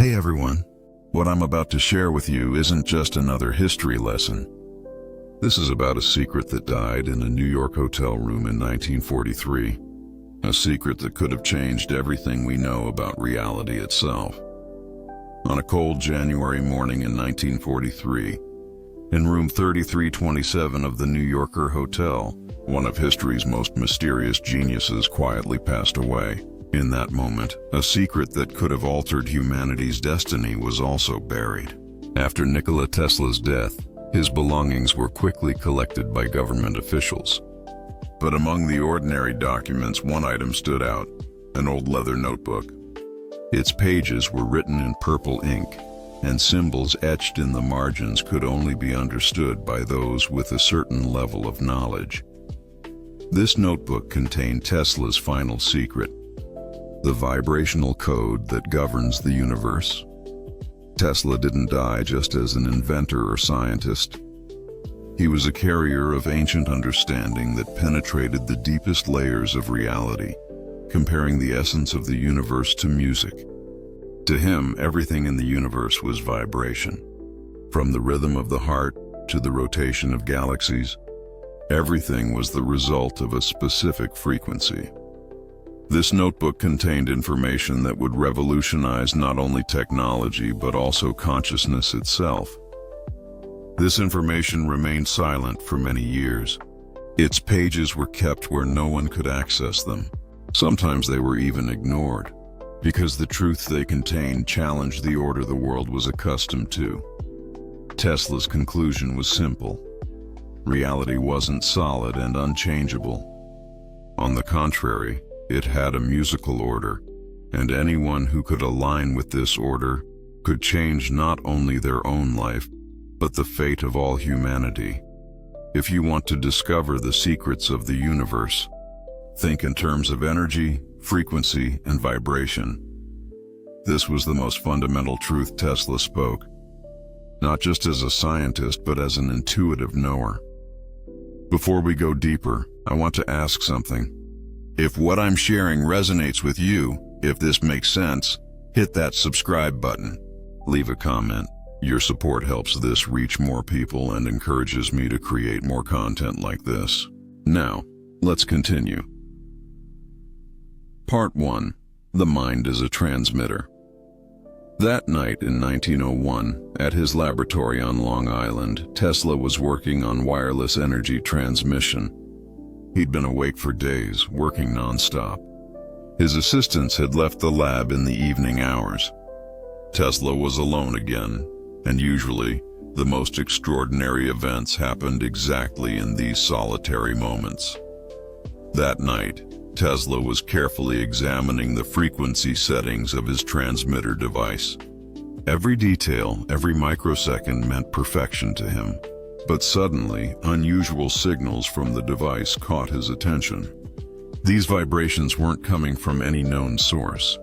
Hey everyone, what I'm about to share with you isn't just another history lesson. This is about a secret that died in a New York hotel room in 1943. A secret that could have changed everything we know about reality itself. On a cold January morning in 1943, in room 3327 of the New Yorker Hotel, one of history's most mysterious geniuses quietly passed away. In that moment, a secret that could have altered humanity's destiny was also buried. After Nikola Tesla's death, his belongings were quickly collected by government officials. But among the ordinary documents, one item stood out: an old leather notebook. Its pages were written in purple ink, and symbols etched in the margins could only be understood by those with a certain level of knowledge. This notebook contained Tesla's final secret: the vibrational code that governs the universe. Tesla didn't die just as an inventor or scientist. He was a carrier of ancient understanding that penetrated the deepest layers of reality, comparing the essence of the universe to music. To him, everything in the universe was vibration. From the rhythm of the heart to the rotation of galaxies, everything was the result of a specific frequency. This notebook contained information that would revolutionize not only technology but also consciousness itself. This information remained silent for many years. Its pages were kept where no one could access them. Sometimes they were even ignored, because the truth they contained challenged the order the world was accustomed to. Tesla's conclusion was simple: reality wasn't solid and unchangeable. On the contrary, it had a musical order, and anyone who could align with this order could change not only their own life, but the fate of all humanity. If you want to discover the secrets of the universe, think in terms of energy, frequency, and vibration. This was the most fundamental truth Tesla spoke, not just as a scientist, but as an intuitive knower. Before we go deeper, I want to ask something. If what I'm sharing resonates with you, if this makes sense, hit that subscribe button. Leave a comment. Your support helps this reach more people and encourages me to create more content like this. Now, let's continue. Part 1. The mind is a transmitter. That night in 1901, at his laboratory on Long Island, Tesla was working on wireless energy transmission. He'd been awake for days, working non-stop. His assistants had left the lab in the evening hours. Tesla was alone again, and usually, the most extraordinary events happened exactly in these solitary moments. That night, Tesla was carefully examining the frequency settings of his transmitter device. Every detail, every microsecond meant perfection to him. But suddenly, unusual signals from the device caught his attention. These vibrations weren't coming from any known source,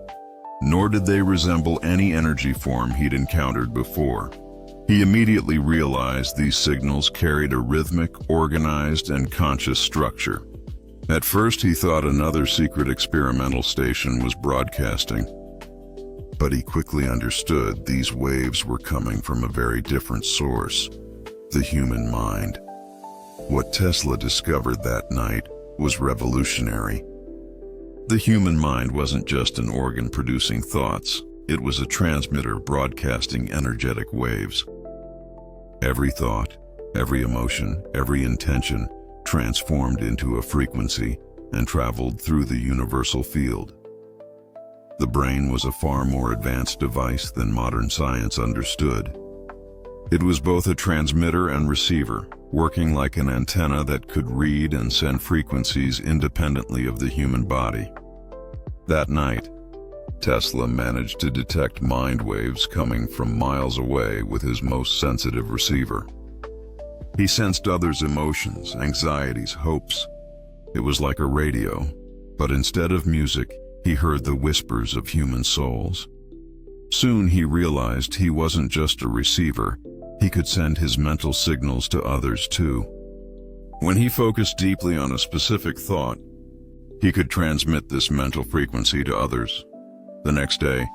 nor did they resemble any energy form he'd encountered before. He immediately realized these signals carried a rhythmic, organized, and conscious structure. At first, he thought another secret experimental station was broadcasting, but he quickly understood these waves were coming from a very different source: the human mind. What Tesla discovered that night was revolutionary. The human mind wasn't just an organ producing thoughts, it was a transmitter broadcasting energetic waves. Every thought, every emotion, every intention transformed into a frequency and traveled through the universal field. The brain was a far more advanced device than modern science understood. It was both a transmitter and receiver, working like an antenna that could read and send frequencies independently of the human body. That night, Tesla managed to detect mind waves coming from miles away with his most sensitive receiver. He sensed others' emotions, anxieties, hopes. It was like a radio, but instead of music, he heard the whispers of human souls. Soon he realized he wasn't just a receiver, he could send his mental signals to others too. When he focused deeply on a specific thought, he could transmit this mental frequency to others. The next day,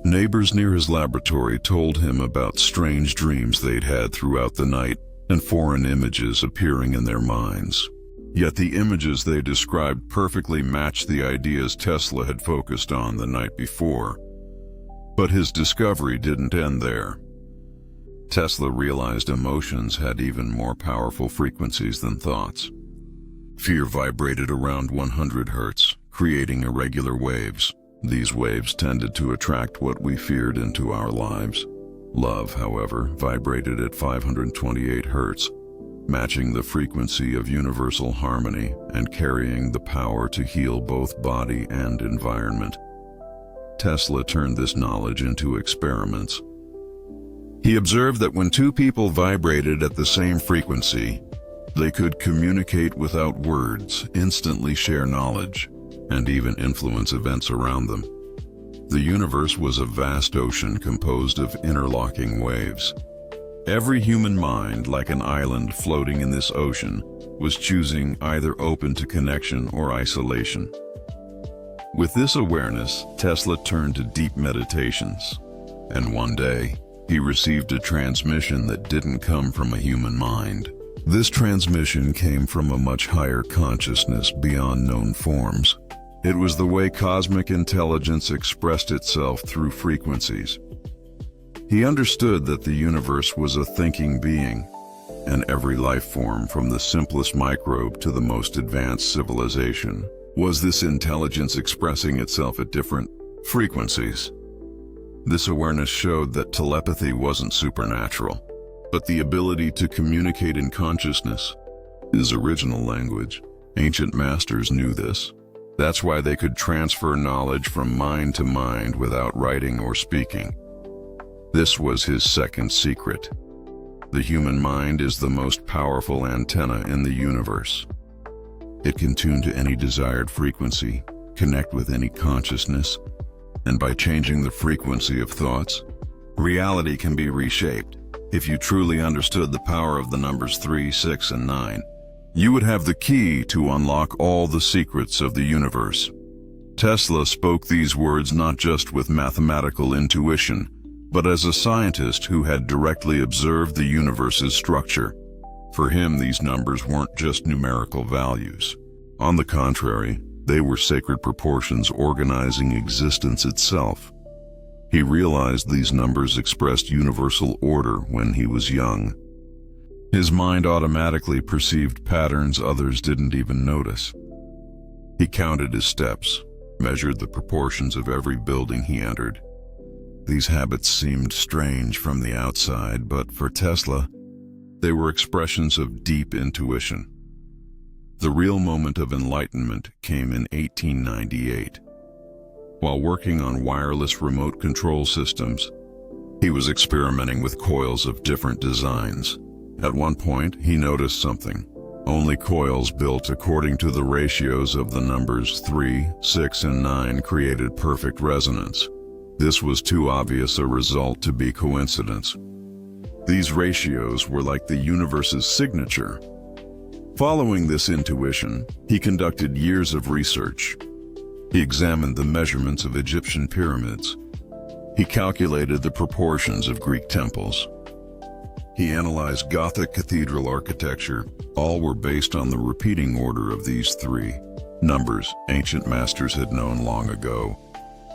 Neighbors near his laboratory told him about strange dreams they'd had throughout the night and foreign images appearing in their minds. Yet the images they described perfectly matched the ideas Tesla had focused on the night before. But his discovery didn't end there. Tesla realized emotions had even more powerful frequencies than thoughts. Fear vibrated around 100 hertz, creating irregular waves. These waves tended to attract what we feared into our lives. Love, however, vibrated at 528 hertz, matching the frequency of universal harmony and carrying the power to heal both body and environment. Tesla turned this knowledge into experiments. He observed that when two people vibrated at the same frequency, they could communicate without words, instantly share knowledge, and even influence events around them. The universe was a vast ocean composed of interlocking waves. Every human mind, like an island floating in this ocean, was choosing either open to connection or isolation. With this awareness, Tesla turned to deep meditations. And one day, he received a transmission that didn't come from a human mind. This transmission came from a much higher consciousness beyond known forms. It was the way cosmic intelligence expressed itself through frequencies. He understood that the universe was a thinking being, and every life form, from the simplest microbe to the most advanced civilization, was this intelligence expressing itself at different frequencies. This awareness showed that telepathy wasn't supernatural, but the ability to communicate in consciousness is original language. Ancient masters knew this. That's why they could transfer knowledge from mind to mind without writing or speaking. This was his second secret. The human mind is the most powerful antenna in the universe. It can tune to any desired frequency, connect with any consciousness, and by changing the frequency of thoughts, reality can be reshaped. If you truly understood the power of the numbers 3, 6, and 9, you would have the key to unlock all the secrets of the universe. Tesla spoke these words not just with mathematical intuition, but as a scientist who had directly observed the universe's structure. For him, these numbers weren't just numerical values. On the contrary, they were sacred proportions organizing existence itself. He realized these numbers expressed universal order when he was young. His mind automatically perceived patterns others didn't even notice. He counted his steps, measured the proportions of every building he entered. These habits seemed strange from the outside, but for Tesla, they were expressions of deep intuition. The real moment of enlightenment came in 1898. While working on wireless remote control systems, he was experimenting with coils of different designs. At one point, he noticed something. Only coils built according to the ratios of the numbers 3, 6, and 9 created perfect resonance. This was too obvious a result to be coincidence. These ratios were like the universe's signature. Following this intuition, he conducted years of research. He examined the measurements of Egyptian pyramids. He calculated the proportions of Greek temples. He analyzed Gothic cathedral architecture. All were based on the repeating order of these three numbers. Ancient masters had known long ago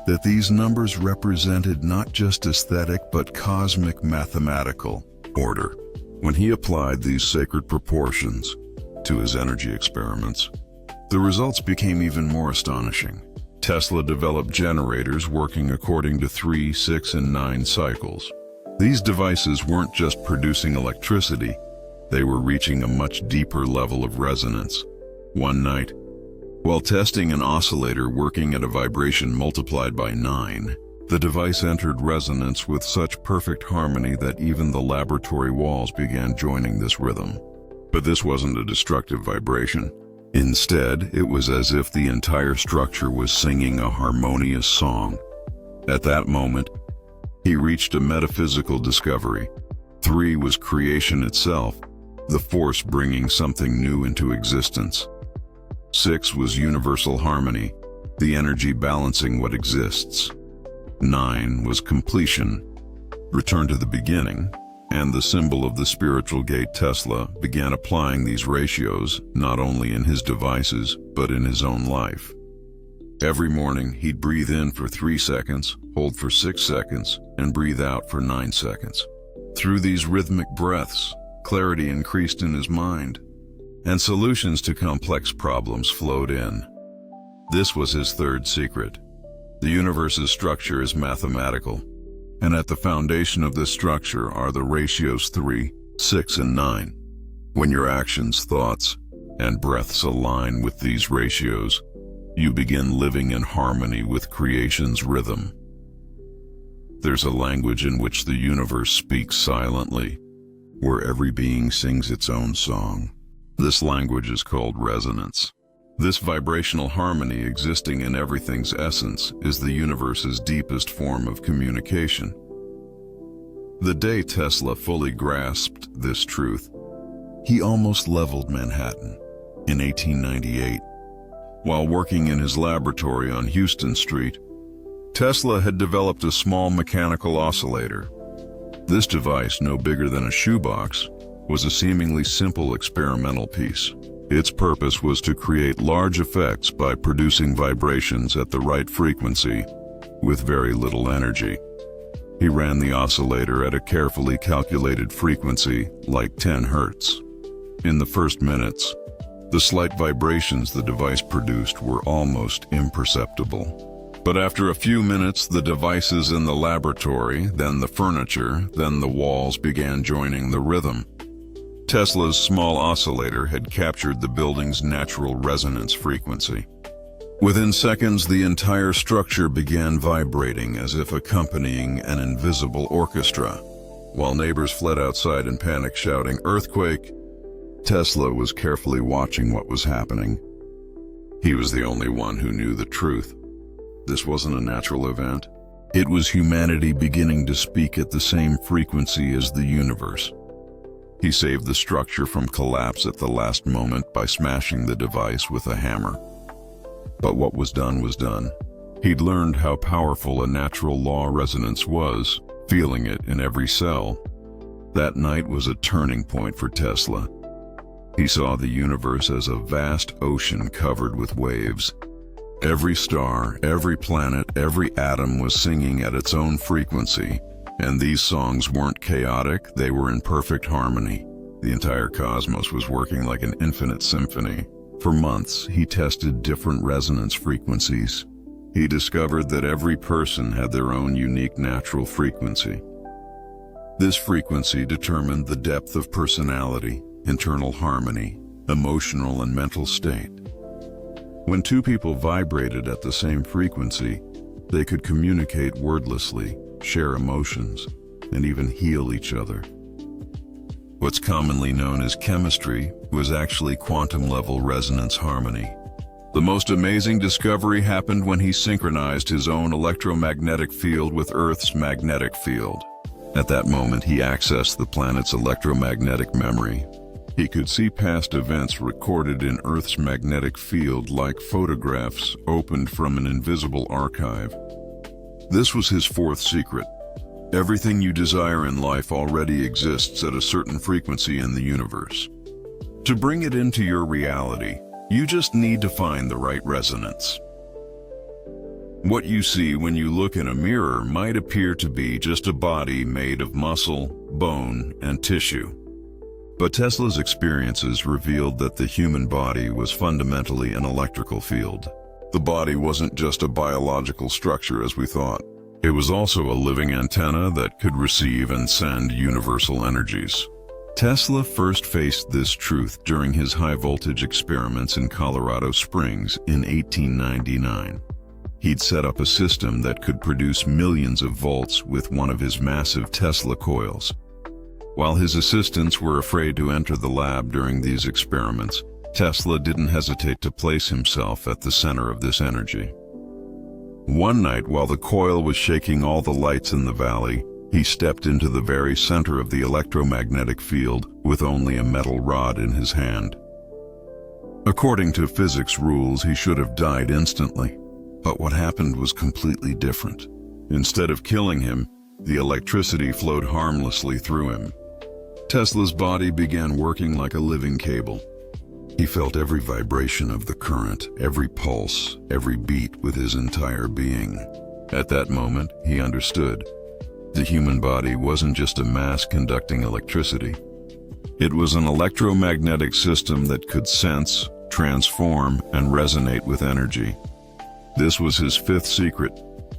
that these numbers represented not just aesthetic but cosmic mathematical order. When he applied these sacred proportions to his energy experiments, the results became even more astonishing. Tesla developed generators working according to 3, 6, and 9 cycles. These devices weren't just producing electricity, they were reaching a much deeper level of resonance. One night, while testing an oscillator working at a vibration multiplied by 9, the device entered resonance with such perfect harmony that even the laboratory walls began joining this rhythm. But this wasn't a destructive vibration. Instead, it was as if the entire structure was singing a harmonious song. At that moment, he reached a metaphysical discovery. 3 was creation itself, the force bringing something new into existence. 6 was universal harmony, the energy balancing what exists. 9 was completion, return to the beginning, and the symbol of the spiritual gate. Tesla began applying these ratios not only in his devices, but in his own life. Every morning, he'd breathe in for 3 seconds, hold for 6 seconds, and breathe out for 9 seconds. Through these rhythmic breaths, clarity increased in his mind, and solutions to complex problems flowed in. This was his third secret. The universe's structure is mathematical, and at the foundation of this structure are the ratios 3, 6, and 9. When your actions, thoughts, and breaths align with these ratios, you begin living in harmony with creation's rhythm. There's a language in which the universe speaks silently, where every being sings its own song. This language is called resonance. This vibrational harmony existing in everything's essence is the universe's deepest form of communication. The day Tesla fully grasped this truth, he almost leveled Manhattan. In 1898, while working in his laboratory on Houston Street, Tesla had developed a small mechanical oscillator. This device, no bigger than a shoebox, was a seemingly simple experimental piece. Its purpose was to create large effects by producing vibrations at the right frequency with very little energy. He ran the oscillator at a carefully calculated frequency, like 10 hertz. In the first minutes, the slight vibrations the device produced were almost imperceptible. But after a few minutes, the devices in the laboratory, then the furniture, then the walls began joining the rhythm. Tesla's small oscillator had captured the building's natural resonance frequency. Within seconds, the entire structure began vibrating as if accompanying an invisible orchestra. While neighbors fled outside in panic, shouting, "Earthquake!" Tesla was carefully watching what was happening. He was the only one who knew the truth. This wasn't a natural event. It was humanity beginning to speak at the same frequency as the universe. He saved the structure from collapse at the last moment by smashing the device with a hammer. But what was done was done. He'd learned how powerful a natural law resonance was, feeling it in every cell. That night was a turning point for Tesla. He saw the universe as a vast ocean covered with waves. Every star, every planet, every atom was singing at its own frequency. And these songs weren't chaotic, they were in perfect harmony. The entire cosmos was working like an infinite symphony. For months, he tested different resonance frequencies. He discovered that every person had their own unique natural frequency. This frequency determined the depth of personality, internal harmony, emotional and mental state. When two people vibrated at the same frequency, they could communicate wordlessly, share emotions, and even heal each other. What's commonly known as chemistry was actually quantum-level resonance harmony. The most amazing discovery happened when he synchronized his own electromagnetic field with Earth's magnetic field. At that moment, he accessed the planet's electromagnetic memory. He could see past events recorded in Earth's magnetic field like photographs opened from an invisible archive. This was his fourth secret. Everything you desire in life already exists at a certain frequency in the universe. To bring it into your reality, you just need to find the right resonance. What you see when you look in a mirror might appear to be just a body made of muscle, bone, and tissue. But Tesla's experiences revealed that the human body was fundamentally an electrical field. The body wasn't just a biological structure as we thought. It was also a living antenna that could receive and send universal energies. Tesla first faced this truth during his high-voltage experiments in Colorado Springs in 1899. He'd set up a system that could produce millions of volts with one of his massive Tesla coils. While his assistants were afraid to enter the lab during these experiments, Tesla didn't hesitate to place himself at the center of this energy. One night, while the coil was shaking all the lights in the valley, he stepped into the very center of the electromagnetic field with only a metal rod in his hand. According to physics rules, he should have died instantly. But what happened was completely different. Instead of killing him, the electricity flowed harmlessly through him. Tesla's body began working like a living cable. He felt every vibration of the current, every pulse, every beat with his entire being. At that moment, he understood. The human body wasn't just a mass conducting electricity. It was an electromagnetic system that could sense, transform, and resonate with energy. This was his fifth secret.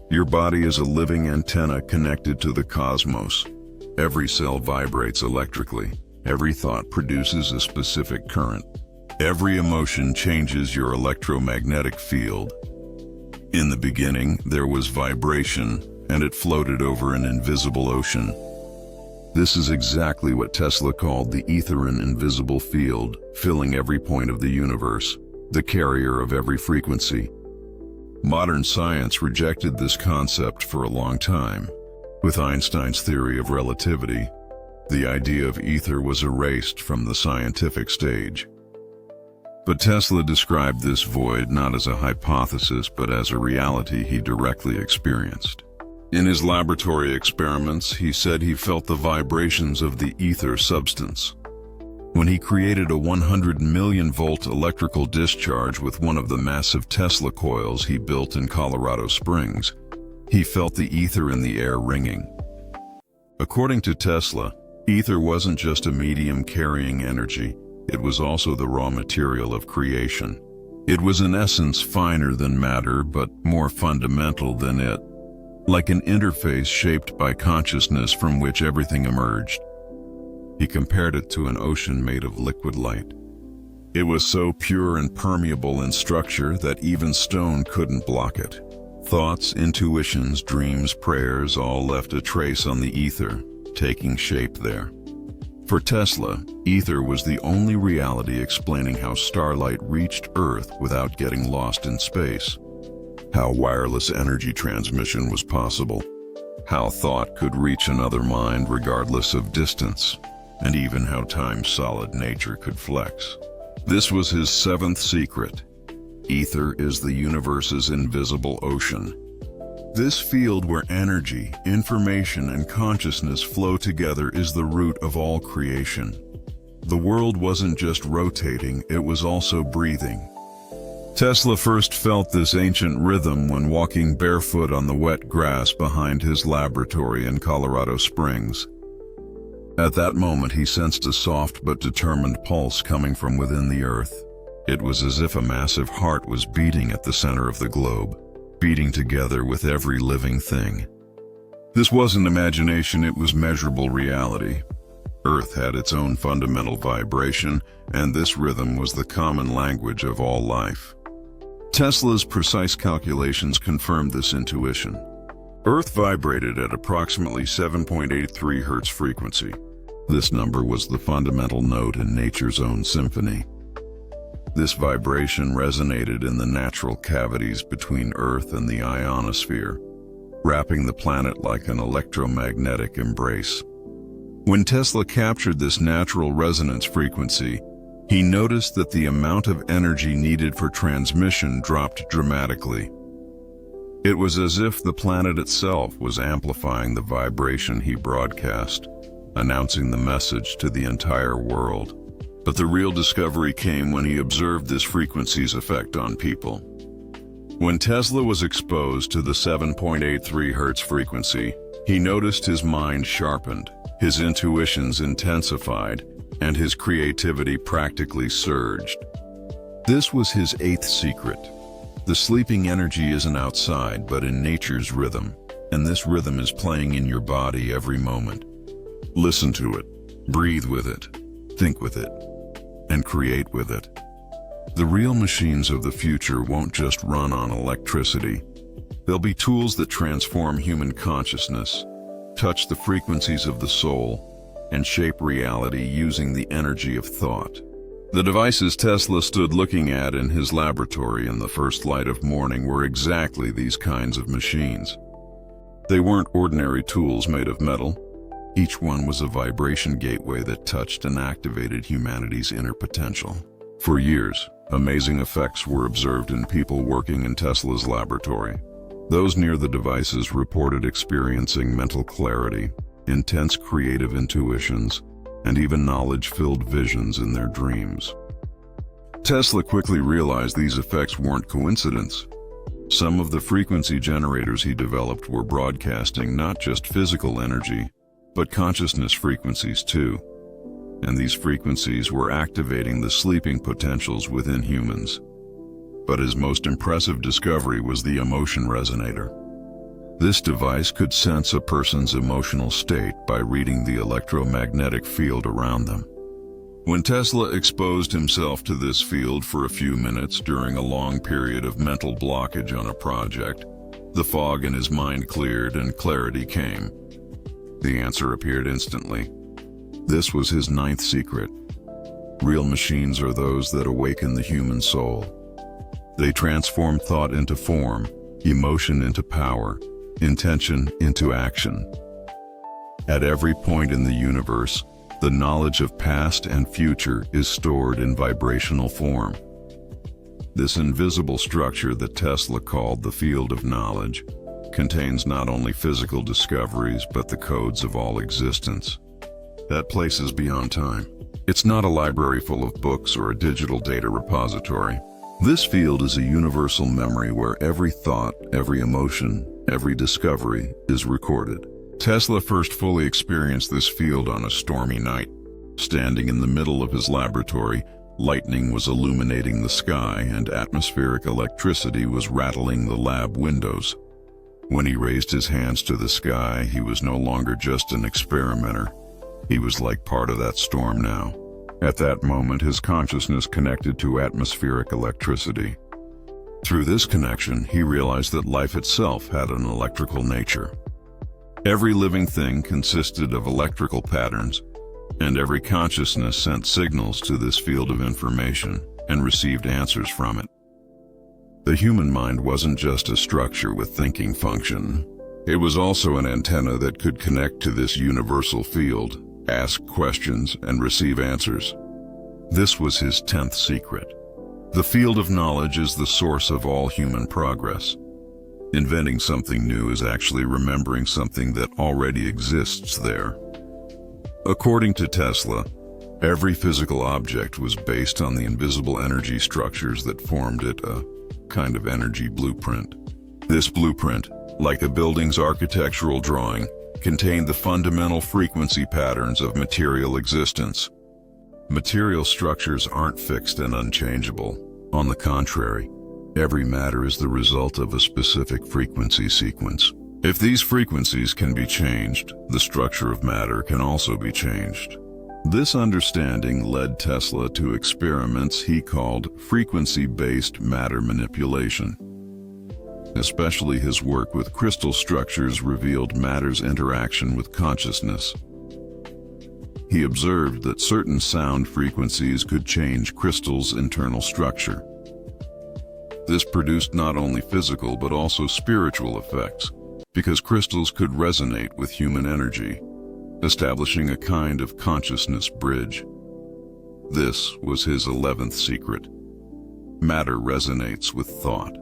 Your body is a living antenna connected to the cosmos. Every cell vibrates electrically. Every thought produces a specific current. Every emotion changes your electromagnetic field. In the beginning, there was vibration, and it floated over an invisible ocean. This is exactly what Tesla called the ether, an invisible field, filling every point of the universe, the carrier of every frequency. Modern science rejected this concept for a long time. With Einstein's theory of relativity, the idea of ether was erased from the scientific stage. But Tesla described this void not as a hypothesis, but as a reality he directly experienced. In his laboratory experiments, he said he felt the vibrations of the ether substance. When he created a 100 million volt electrical discharge with one of the massive Tesla coils he built in Colorado Springs, he felt the ether in the air ringing. According to Tesla, ether wasn't just a medium carrying energy, it was also the raw material of creation. It was in essence finer than matter, but more fundamental than it, like an interface shaped by consciousness from which everything emerged. He compared it to an ocean made of liquid light. It was so pure and permeable in structure that even stone couldn't block it. Thoughts, intuitions, dreams, prayers all left a trace on the ether, taking shape there. For Tesla, ether was the only reality explaining how starlight reached Earth without getting lost in space, how wireless energy transmission was possible, how thought could reach another mind regardless of distance, and even how time's solid nature could flex. This was his seventh secret. Ether is the universe's invisible ocean. This field where energy, information, and consciousness flow together is the root of all creation. The world wasn't just rotating, it was also breathing. Tesla first felt this ancient rhythm when walking barefoot on the wet grass behind his laboratory in Colorado Springs. At that moment, he sensed a soft but determined pulse coming from within the earth. It was as if a massive heart was beating at the center of the globe, beating together with every living thing. This wasn't imagination, it was measurable reality. Earth had its own fundamental vibration, and this rhythm was the common language of all life. Tesla's precise calculations confirmed this intuition. Earth vibrated at approximately 7.83 hertz frequency. This number was the fundamental note in nature's own symphony. This vibration resonated in the natural cavities between Earth and the ionosphere, wrapping the planet like an electromagnetic embrace. When Tesla captured this natural resonance frequency, he noticed that the amount of energy needed for transmission dropped dramatically. It was as if the planet itself was amplifying the vibration he broadcast, announcing the message to the entire world. But the real discovery came when he observed this frequency's effect on people. When Tesla was exposed to the 7.83 hertz frequency, he noticed his mind sharpened, his intuitions intensified, and his creativity practically surged. This was his eighth secret. The sleeping energy isn't outside, but in nature's rhythm, and this rhythm is playing in your body every moment. Listen to it, breathe with it, think with it, and create with it. The real machines of the future won't just run on electricity. They'll be tools that transform human consciousness, touch the frequencies of the soul, and shape reality using the energy of thought. The devices Tesla stood looking at in his laboratory in the first light of morning were exactly these kinds of machines. They weren't ordinary tools made of metal. Each one was a vibration gateway that touched and activated humanity's inner potential. For years, amazing effects were observed in people working in Tesla's laboratory. Those near the devices reported experiencing mental clarity, intense creative intuitions, and even knowledge-filled visions in their dreams. Tesla quickly realized these effects weren't coincidence. Some of the frequency generators he developed were broadcasting not just physical energy, but consciousness frequencies too. And these frequencies were activating the sleeping potentials within humans. But his most impressive discovery was the emotion resonator. This device could sense a person's emotional state by reading the electromagnetic field around them. When Tesla exposed himself to this field for a few minutes during a long period of mental blockage on a project, the fog in his mind cleared and clarity came. The answer appeared instantly. This was his ninth secret. Real machines are those that awaken the human soul. They transform thought into form, emotion into power, intention into action. At every point in the universe, the knowledge of past and future is stored in vibrational form. This invisible structure that Tesla called the field of knowledge contains not only physical discoveries but the codes of all existence. That place is beyond time. It's not a library full of books or a digital data repository. This field is a universal memory where every thought, every emotion, every discovery is recorded. Tesla first fully experienced this field on a stormy night. Standing in the middle of his laboratory, lightning was illuminating the sky and atmospheric electricity was rattling the lab windows. When he raised his hands to the sky, he was no longer just an experimenter. He was like part of that storm now. At that moment, his consciousness connected to atmospheric electricity. Through this connection, he realized that life itself had an electrical nature. Every living thing consisted of electrical patterns, and every consciousness sent signals to this field of information and received answers from it. The human mind wasn't just a structure with thinking function. It was also an antenna that could connect to this universal field, ask questions, and receive answers. This was his 10th secret. The field of knowledge is the source of all human progress. Inventing something new is actually remembering something that already exists there. According to Tesla, every physical object was based on the invisible energy structures that formed it, a kind of energy blueprint. This blueprint, like a building's architectural drawing, contained the fundamental frequency patterns of material existence. Material structures aren't fixed and unchangeable. On the contrary, every matter is the result of a specific frequency sequence. If these frequencies can be changed, the structure of matter can also be changed. This understanding led Tesla to experiments he called frequency-based matter manipulation. Especially his work with crystal structures revealed matter's interaction with consciousness. He observed that certain sound frequencies could change crystals' internal structure. This produced not only physical but also spiritual effects, because crystals could resonate with human energy, establishing a kind of consciousness bridge. This was his 11th secret. Matter resonates with thought.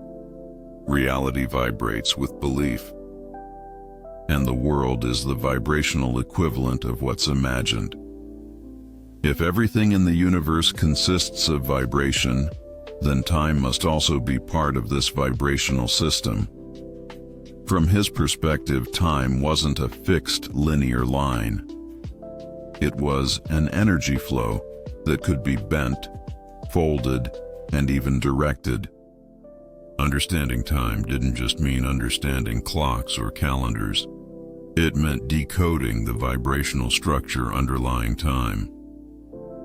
Reality vibrates with belief. And the world is the vibrational equivalent of what's imagined. If everything in the universe consists of vibration, then time must also be part of this vibrational system. From his perspective, time wasn't a fixed linear line. It was an energy flow that could be bent, folded, and even directed. Understanding time didn't just mean understanding clocks or calendars. It meant decoding the vibrational structure underlying time.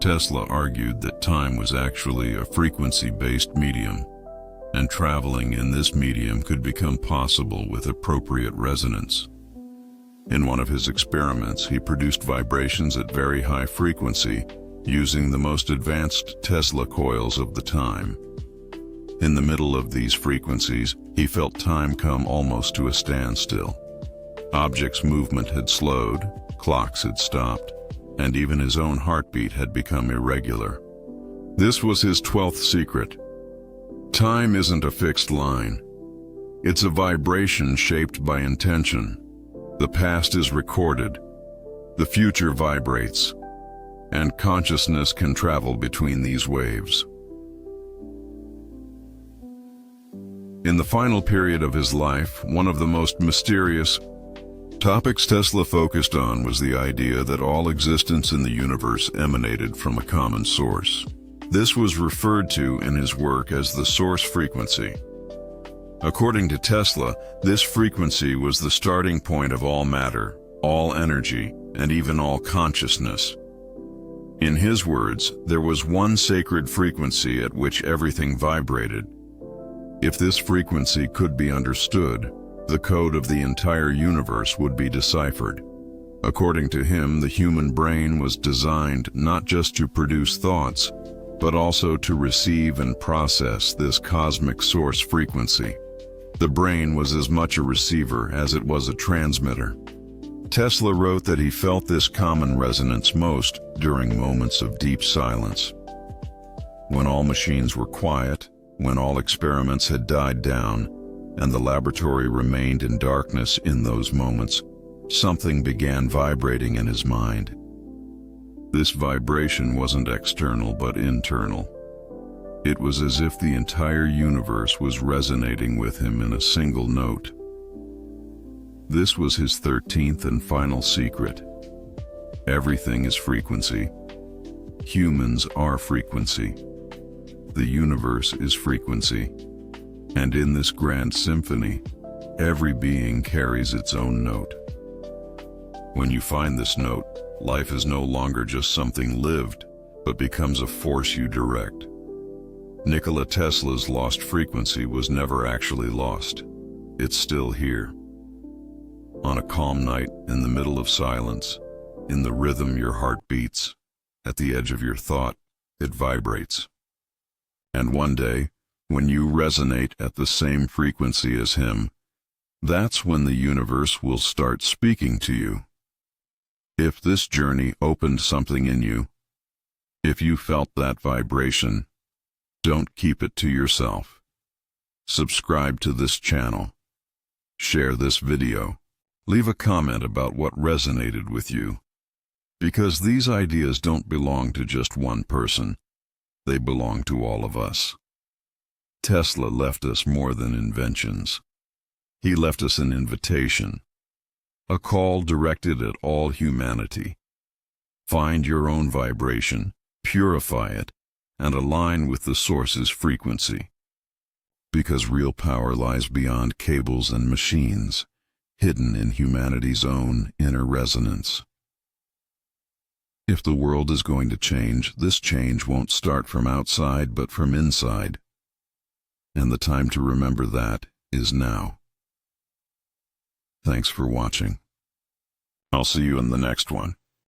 Tesla argued that time was actually a frequency-based medium, and traveling in this medium could become possible with appropriate resonance. In one of his experiments, he produced vibrations at very high frequency using the most advanced Tesla coils of the time. In the middle of these frequencies, he felt time come almost to a standstill. Objects' movement had slowed, clocks had stopped, and even his own heartbeat had become irregular. This was his 12th secret. Time isn't a fixed line. It's a vibration shaped by intention. The past is recorded, the future vibrates, and consciousness can travel between these waves. In the final period of his life, one of the most mysterious topics Tesla focused on was the idea that all existence in the universe emanated from a common source. This was referred to in his work as the source frequency. According to Tesla, this frequency was the starting point of all matter, all energy, and even all consciousness. In his words, there was one sacred frequency at which everything vibrated. If this frequency could be understood, the code of the entire universe would be deciphered. According to him, the human brain was designed not just to produce thoughts, but also to receive and process this cosmic source frequency. The brain was as much a receiver as it was a transmitter. Tesla wrote that he felt this common resonance most during moments of deep silence. When all machines were quiet, when all experiments had died down, and the laboratory remained in darkness in those moments, something began vibrating in his mind. This vibration wasn't external but internal. It was as if the entire universe was resonating with him in a single note. This was his 13th and final secret. Everything is frequency. Humans are frequency. The universe is frequency. And in this grand symphony, every being carries its own note. When you find this note, life is no longer just something lived, but becomes a force you direct. Nikola Tesla's lost frequency was never actually lost. It's still here. On a calm night, in the middle of silence, in the rhythm your heart beats, at the edge of your thought, it vibrates. And one day, when you resonate at the same frequency as him, that's when the universe will start speaking to you. If this journey opened something in you, if you felt that vibration, don't keep it to yourself. Subscribe to this channel. Share this video. Leave a comment about what resonated with you. Because these ideas don't belong to just one person. They belong to all of us. Tesla left us more than inventions. He left us an invitation, a call directed at all humanity. Find your own vibration, purify it, and align with the source's frequency. Because real power lies beyond cables and machines, hidden in humanity's own inner resonance. If the world is going to change, this change won't start from outside but from inside. And the time to remember that is now. Thanks for watching. I'll see you in the next one.